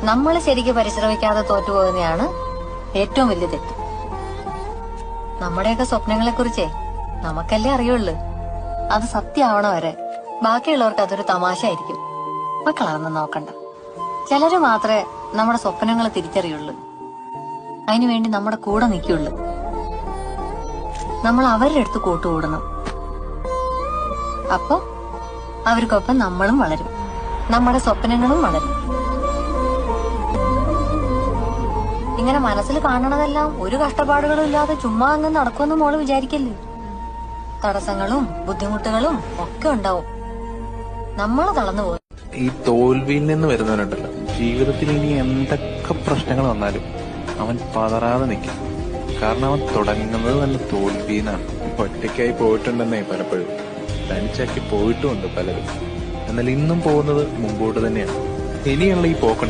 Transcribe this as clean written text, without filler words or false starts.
നമ്മൾ ശരിക്ക് പരിശ്രമിക്കാതെ തോറ്റുപോകുന്നതാണ് ഏറ്റവും വലിയ തെറ്റ്. നമ്മുടെയൊക്കെ സ്വപ്നങ്ങളെ കുറിച്ചേ നമുക്കല്ലേ അറിയുള്ളൂ. അത് സത്യമാവണ വരെ ബാക്കിയുള്ളവർക്ക് അതൊരു തമാശയായിരിക്കും. മക്കളതൊന്നും നോക്കണ്ട. ചിലര് മാത്രമേ നമ്മുടെ സ്വപ്നങ്ങൾ തിരിച്ചറിയുള്ളൂ. അതിനുവേണ്ടി നമ്മുടെ കൂടെ നിൽക്കുള്ളൂ. നമ്മൾ അവരുടെ അടുത്ത് കൂട്ടുകൂടണം. അപ്പൊ അവർക്കൊപ്പം നമ്മളും വളരും, നമ്മുടെ സ്വപ്നങ്ങളും വളരും. ഇങ്ങനെ മനസ്സിൽ കാണണതെല്ലാം ഒരു കഷ്ടപ്പാടുകളും ഇല്ലാതെ ചുമ്മാ അങ്ങ് നടക്കുമെന്ന് മോള് വിചാരിക്കല്ലേ. തടസ്സങ്ങളും ബുദ്ധിമുട്ടുകളും ഒക്കെ ഉണ്ടാവും. നമ്മള് തളർന്നു പോകും. ഈ തോൽവിയിൽ നിന്ന് വരുന്നവരുണ്ടല്ലോ, ജീവിതത്തിൽ ഇനി എന്തൊക്കെ പ്രശ്നങ്ങൾ വന്നാലും അവൻ പതറാതെ നിൽക്കും. കാരണം അവൻ തുടങ്ങുന്നത് തന്നെ തോൽവിന്നാണ്. ഒറ്റയ്ക്കായി പോയിട്ടുണ്ടെന്നേ പലപ്പോഴും, തനിച്ചാക്കി പോയിട്ടുമുണ്ട് പലരും. എന്നാൽ ഇന്നും പോകുന്നത് മുമ്പോട്ട് തന്നെയാണ്. ഇനിയുള്ള ഈ പോക്കുണ്ട്